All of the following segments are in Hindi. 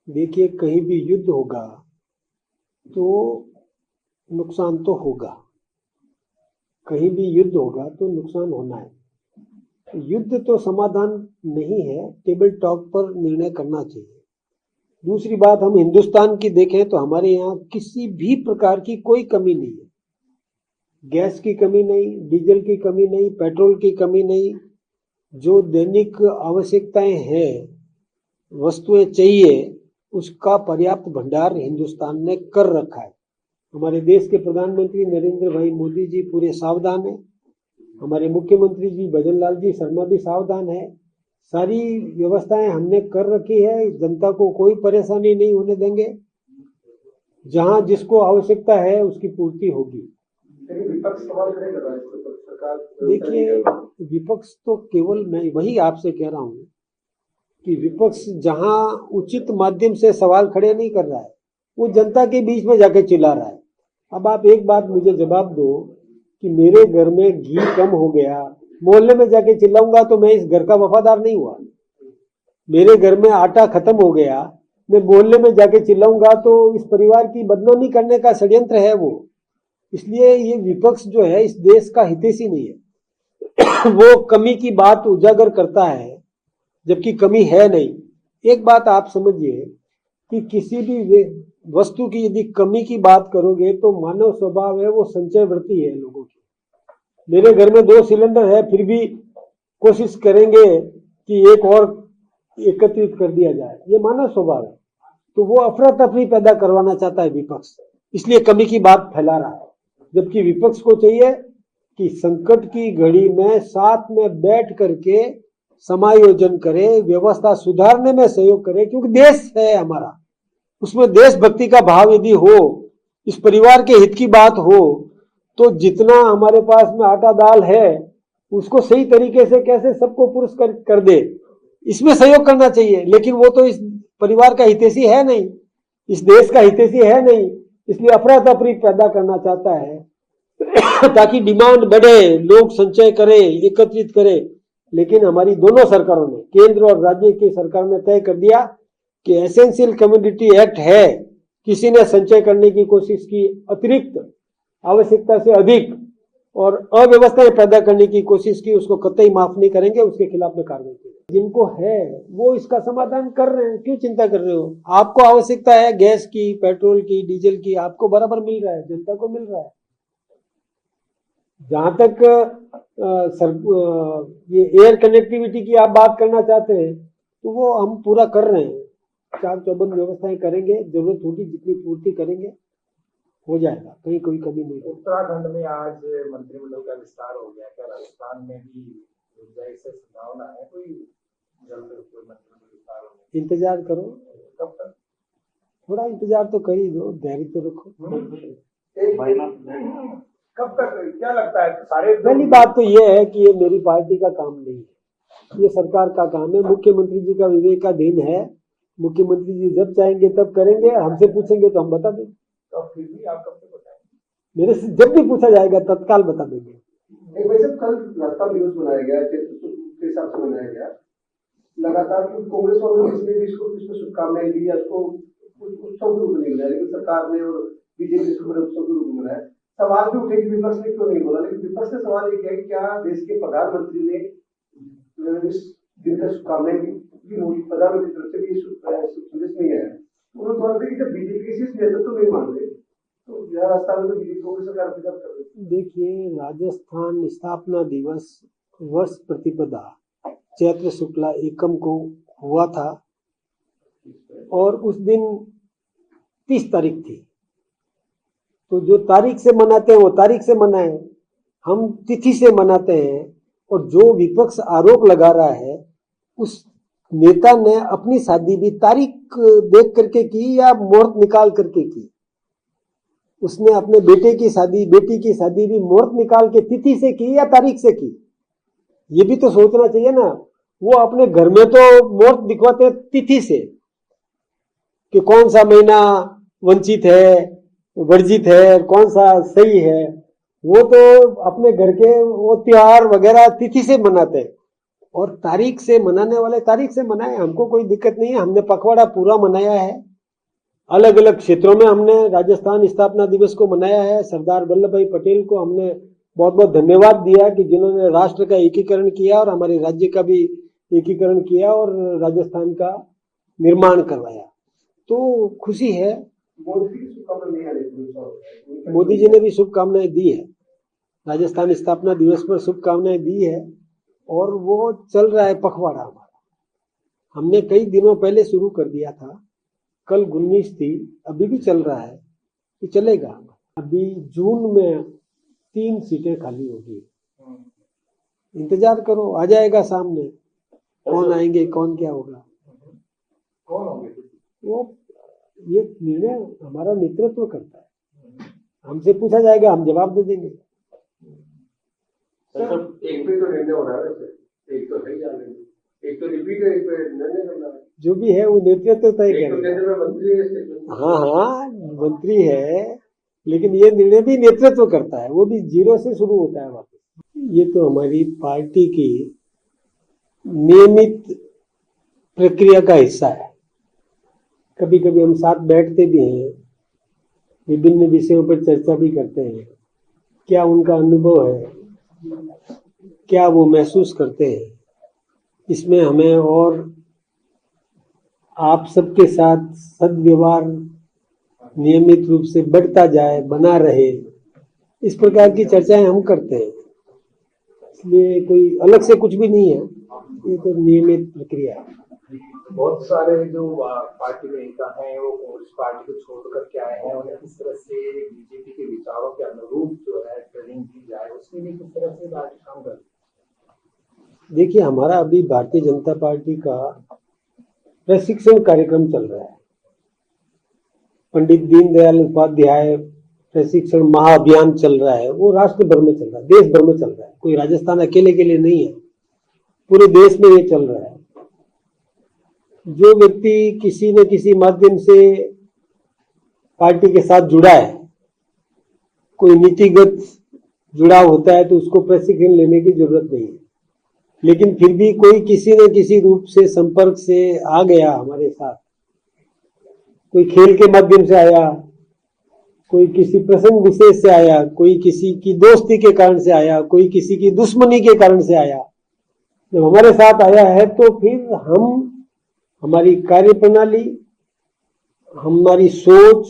देखिए, कहीं भी युद्ध होगा तो नुकसान तो होगा। कहीं भी युद्ध होगा तो नुकसान होना है। युद्ध तो समाधान नहीं है, टेबल टॉक पर निर्णय करना चाहिए। दूसरी बात, हम हिंदुस्तान की देखें तो हमारे यहाँ किसी भी प्रकार की कोई कमी नहीं है। गैस की कमी नहीं, डीजल की कमी नहीं, पेट्रोल की कमी नहीं। जो दैनिक आवश्यकताएं हैं, वस्तुएं चाहिए, उसका पर्याप्त भंडार हिंदुस्तान ने कर रखा है। हमारे देश के प्रधानमंत्री नरेंद्र भाई मोदी जी पूरे सावधान हैं। हमारे मुख्यमंत्री जी भजन लाल जी शर्मा भी सावधान है। सारी व्यवस्थाएं हमने कर रखी है, जनता को कोई परेशानी नहीं होने देंगे। जहां जिसको आवश्यकता है उसकी पूर्ति होगी। विपक्ष सवाल करेगा सरकार। देखिए, विपक्ष तो केवल मैं वही आपसे कह रहा हूं कि विपक्ष जहां उचित माध्यम से सवाल खड़े नहीं कर रहा है, वो जनता के बीच में जाके चिल्ला रहा है। अब आप एक बात मुझे जवाब दो कि मेरे घर में घी कम हो गया, मोहल्ले में जाके चिल्लाऊंगा तो मैं इस घर का वफादार नहीं हुआ। मेरे घर में आटा खत्म हो गया, मैं मोहल्ले में जाके चिल्लाऊंगा तो इस परिवार की बदनामी करने का षड्यंत्र है वो। इसलिए ये विपक्ष जो है इस देश का हितैषी नहीं है। वो कमी की बात उजागर करता है जबकि कमी है नहीं। एक बात आप समझिए कि किसी भी वस्तु की यदि कमी की बात करोगे तो मानव स्वभाव है वो संचय वृत्ति है लोगों की। मेरे घर में 2 सिलेंडर है, फिर भी कोशिश करेंगे कि एक और एकत्रित कर दिया जाए, ये मानव स्वभाव है। तो वो अफरा तफरी पैदा करवाना चाहता है विपक्ष, इसलिए कमी की बात फैला रहा है। जबकि विपक्ष को चाहिए कि संकट की घड़ी में साथ में बैठ करके समायोजन करे, व्यवस्था सुधारने में सहयोग करे, क्योंकि देश है हमारा, उसमें देशभक्ति का भाव यदि हो, इस परिवार के हित की बात हो, तो जितना हमारे पास में आटा दाल है उसको सही तरीके से कैसे सबको पुरस्कृत कर दे, इसमें सहयोग करना चाहिए। लेकिन वो तो इस परिवार का हितैषी है नहीं, इस देश का हितैषी है नहीं, इसलिए अफरा तफरी पैदा करना चाहता है ताकि डिमांड बढ़े, लोग संचय करें, एकत्रित करें। लेकिन हमारी दोनों सरकारों ने, केंद्र और राज्य की सरकार ने तय कर दिया कि एसेंशियल कम्युनिटी एक्ट है, किसी ने संचय करने की कोशिश की, अतिरिक्त आवश्यकता से अधिक और अव्यवस्थाएं पैदा करने की कोशिश की, उसको कतई माफ नहीं करेंगे, उसके खिलाफ में कार्रवाई करेंगे। जिनको है वो इसका समाधान कर रहे हैं, क्यों चिंता कर रहे हो? आपको आवश्यकता है गैस की, पेट्रोल की, डीजल की, आपको बराबर मिल रहा है, जनता को मिल रहा है। जहां तक ये एयर कनेक्टिविटी की आप बात करना चाहते हैं तो वो हम पूरा कर रहे हैं, 4 चौबंद व्यवस्थाएं करेंगे, जरूरत होगी जितनी पूर्ति करेंगे, हो जाएगा, कहीं कोई कमी नहीं। उत्तराखंड में आज मंत्रिमंडल का विस्तार हो गया, क्या राजस्थान में भी से संभावना है कोई जल्द कोई मंत्रिमंडल विस्तार होने? इंतजार करो, कब तक? थोड़ा इंतजार तो कर ही दो, धैर्य तो रखो। कब तक? क्या लगता है सारे? पहली बात तो ये है कि ये मेरी पार्टी का काम नहीं है, ये सरकार का काम है। मुख्यमंत्री जी का विवेकाधीन है, मुख्यमंत्री जी जब चाहेंगे तब करेंगे, हमसे पूछेंगे तो हम बता देंगे। तो फिर भी आप कब तक बताएंगे? मेरे से जब भी पूछा जाएगा तत्काल बता देंगे। कल रास्ता दिवस बनाया गया, के हिसाब से बनाया गया, लगातार कांग्रेस और इसमें शुभकामनाएं दी, उसको उत्सव के रूप में मिला, लेकिन सरकार ने और बीजेपी इसको बड़े उत्सव के रूप में मिलाया। सवाल भी उठे कि विपक्ष ने क्यों नहीं बोला, लेकिन विपक्ष ने सवाल ये किया कि क्या देश के प्रधानमंत्री ने इस दिन का शुभकामनाएं दी? प्रधानमंत्री की तरफ से भी संदेश नहीं आया। उन्होंने कहा कि जब बीजेपी इस नेतृत्व नहीं मानते तो राजस्थान में बीजेपी को सरकार कर रही। देखिए, राजस्थान स्थापना दिवस वर्ष प्रतिपदा चैत्र शुक्ला एकम को हुआ था और उस दिन 30 तारीख थी। तो जो तारीख से मनाते हैं वो तारीख से मनाएं, हम तिथि से मनाते हैं। और जो विपक्ष आरोप लगा रहा है उस नेता ने अपनी शादी भी तारीख देख करके की या मुहूर्त निकाल करके की। उसने अपने बेटे की शादी, बेटी की शादी भी मुहूर्त निकाल के तिथि से की या तारीख से की, ये भी तो सोचना चाहिए ना। वो अपने घर में तो मुहूर्त दिखवाते तिथि से कि कौन सा महीना वंचित है, वर्जित है, कौन सा सही है। वो तो अपने घर के वो त्योहार वगैरह तिथि से मनाते हैं और तारीख से मनाने वाले तारीख से मनाए, हमको कोई दिक्कत नहीं है। हमने पखवाड़ा पूरा मनाया है, अलग अलग क्षेत्रों में हमने राजस्थान स्थापना दिवस को मनाया है। सरदार वल्लभ भाई पटेल को हमने बहुत बहुत धन्यवाद दिया कि जिन्होंने राष्ट्र का एकीकरण किया और हमारे राज्य का भी एकीकरण किया और राजस्थान का निर्माण करवाया। तो खुशी है। मोदी जी ने भी शुभकामनाएं दी है, राजस्थान स्थापना दिवस पर शुभकामनाएं दी है और वो चल रहा है पखवाड़ा हमारा। हमने कई दिनों पहले शुरू कर दिया था, कल 19 थी, अभी भी चल रहा है, ये चलेगा। अभी जून में 3 सीटें खाली होगी, इंतजार करो, आ जाएगा सामने कौन आएंगे, कौन क्या होगा, कौन होंगे वो ये निर्णय हमारा नेतृत्व करता है। हमसे पूछा जाएगा, हम जवाब दे देंगे। एक पे तो निर्णय हो रहा है वैसे, एक तो सही जाने, एक तो रिपीट है, एक पे निर्णय करना है। जो भी है वो नेतृत्व तय एक तो केंद्र में मंत्री है, हाँ मंत्री है, लेकिन ये निर्णय भी नेतृत्व करता है, वो भी जीरो से शुरू होता है वापस। ये तो हमारी पार्टी की नियमित प्रक्रिया का हिस्सा है। कभी कभी हम साथ बैठते भी हैं, विभिन्न विषयों पर चर्चा भी करते हैं, क्या उनका अनुभव है, क्या वो महसूस करते हैं। इसमें हमें और आप सबके साथ सद्व्यवहार नियमित रूप से बढ़ता जाए, बना रहे, इस प्रकार की चर्चाएं हम करते हैं। इसलिए कोई अलग से कुछ भी नहीं है, ये तो नियमित प्रक्रिया है। बहुत सारे जो पार्टी के नेता हैं वो कांग्रेस पार्टी को छोड़ करके आए हैं, उन्हें किस तरह से बीजेपी के विचारों के अनुरूप जो है ट्रेनिंग की जाए, उसके लिए किस तरह से पार्टी काम कर रही है? देखिए, हमारा अभी भारतीय जनता पार्टी का प्रशिक्षण कार्यक्रम चल रहा है। पंडित दीनदयाल उपाध्याय प्रशिक्षण महाअभियान चल रहा है, वो राष्ट्र भर में चल रहा है, देश भर में चल रहा है। कोई राजस्थान अकेले के लिए नहीं है, पूरे देश में ये चल रहा है। जो व्यक्ति किसी न किसी माध्यम से पार्टी के साथ जुड़ा है, कोई नीतिगत जुड़ाव होता है, तो उसको प्रशिक्षण लेने की जरूरत नहीं है। लेकिन फिर भी कोई किसी न किसी रूप से संपर्क से आ गया हमारे साथ, कोई खेल के माध्यम से आया, कोई किसी प्रसंग विशेष से आया, कोई किसी की दोस्ती के कारण से आया, कोई किसी की दुश्मनी के कारण से आया, जब हमारे साथ आया है तो फिर हम, हमारी कार्यप्रणाली, हमारी सोच,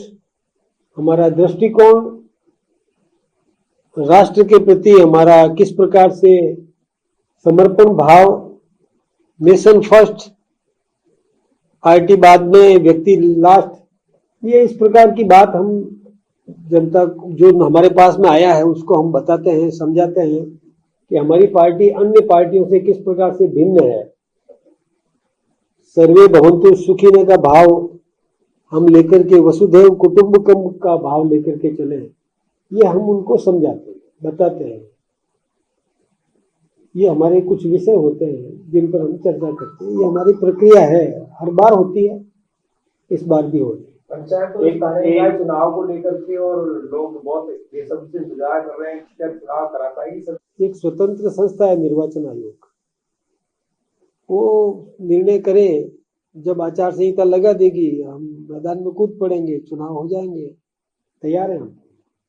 हमारा दृष्टिकोण, राष्ट्र के प्रति हमारा किस प्रकार से समर्पण भाव, नेशन फर्स्ट, पार्टी बाद में, व्यक्ति लास्ट, ये इस प्रकार की बात हम जनता जो हमारे पास में आया है उसको हम बताते हैं, समझाते हैं कि हमारी पार्टी अन्य पार्टियों से किस प्रकार से भिन्न है। सर्वे भवन्तु सुखिनः का भाव हम लेकर के, वसुधैव कुटुंबकम का भाव लेकर के चले, ये हम उनको समझाते हैं, बताते हैं। ये हमारे कुछ विषय होते हैं जिन पर हम चर्चा करते हैं। ये हमारी प्रक्रिया है, हर बार होती है, इस बार भी होगी। पंचायत चुनाव को लेकर के और लोग बहुत बेसब्री से इंतजार कर रहे हैं, क्या चुनाव करा पाएगी? एक स्वतंत्र संस्था है निर्वाचन आयोग, वो निर्णय करे, जब आचार संहिता लगा देगी हम मैदान में कूद पड़ेंगे, चुनाव हो जाएंगे, तैयार है हम।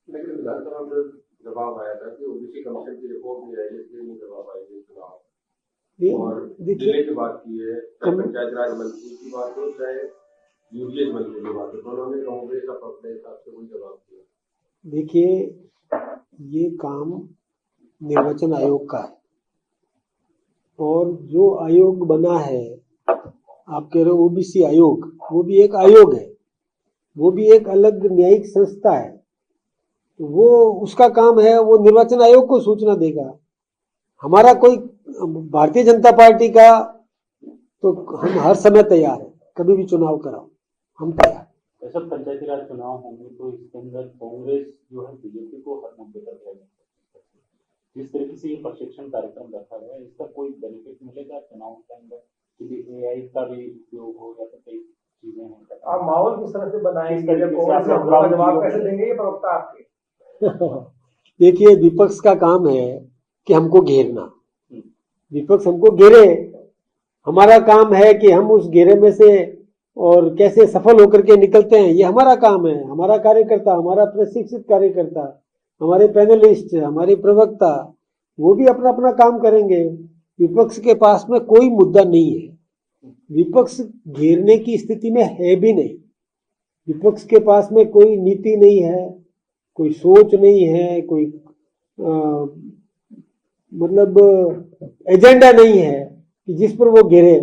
लेकिन विधानसभा में जवाब आया था कि ओबीसी कमीशन की रिपोर्ट नहीं आई, इसलिए नहीं करवा पाएंगे चुनाव। और जिले की बात की है, पंचायत राज मंत्री की बात हो चाहे यूडीएफ मंत्री की बात हो, उन्होंने कांग्रेस का अपने हिसाब से कोई जवाब दिया। देखिए, ये काम निर्वाचन आयोग का है और जो आयोग बना है, आप कह रहे हो ओबीसी आयोग, वो भी एक आयोग है, वो भी एक अलग न्यायिक संस्था है। तो वो उसका काम है, वो निर्वाचन आयोग को सूचना देगा। हमारा कोई, भारतीय जनता पार्टी का तो हम हर समय तैयार है, कभी भी चुनाव कराओ, हम तैयार। ऐसा पंचायती राज चुनाव होंगे तो इसके अंदर कांग्रेस जो है बीजेपी को हर मुद्दे पर रहेगा। जिस तरीके से ये प्रशिक्षण कार्यक्रम रखा है, इसका कोई बेनिफिट मिलेगा चुनाव के अंदर? एआई का भी उपयोग हो या तो कई चीजें हैं। आप माहौल किस तरह से बनाएंगे, जवाब कैसे देंगे ये प्रवक्ता आपके? देखिए, विपक्ष का काम है कि हमको घेरना, विपक्ष हमको घेरे, हमारा काम है कि हम उस घेरे में से और कैसे सफल होकर के निकलते हैं, ये हमारा काम है। हमारा कार्यकर्ता, हमारा प्रशिक्षित कार्यकर्ता, हमारे पैनलिस्ट, हमारे प्रवक्ता, वो भी अपना अपना काम करेंगे। विपक्ष के पास में कोई मुद्दा नहीं है, विपक्ष घेरने की स्थिति में है भी नहीं। विपक्ष के पास में कोई नीति नहीं है, कोई सोच नहीं है, कोई मतलब एजेंडा नहीं है कि जिस पर वो घेरे।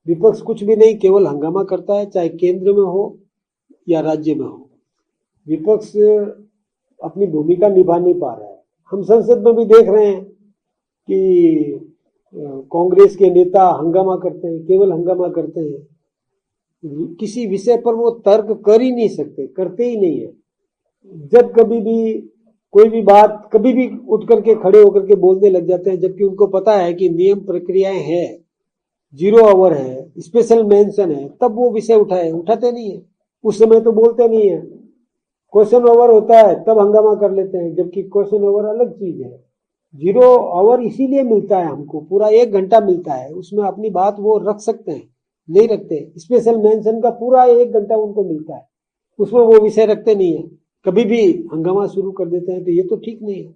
विपक्ष कुछ भी नहीं, केवल हंगामा करता है, चाहे केंद्र में हो या राज्य में हो। विपक्ष अपनी भूमिका निभा नहीं पा रहा है। हम संसद में भी देख रहे हैं कि कांग्रेस के नेता हंगामा करते हैं, केवल हंगामा करते हैं। किसी विषय पर वो तर्क कर ही नहीं सकते, करते ही नहीं है। जब कभी भी कोई भी बात, कभी भी उठ करके खड़े होकर के बोलने लग जाते हैं, जबकि उनको पता है कि नियम प्रक्रियाएं हैं, 0 आवर है, स्पेशल मेंशन है, तब वो विषय उठाते नहीं है। उस समय तो बोलते नहीं है। क्वेश्चन ओवर होता है तब हंगामा कर लेते हैं, जबकि क्वेश्चन ओवर अलग चीज है। 0 आवर इसीलिए मिलता है हमको, पूरा 1 घंटा मिलता है, उसमें अपनी बात वो रख सकते हैं, नहीं रखते। स्पेशल मेंशन का पूरा 1 घंटा उनको मिलता है, उसमें वो विषय रखते नहीं है, कभी भी हंगामा शुरू कर देते हैं। तो ये तो ठीक नहीं है।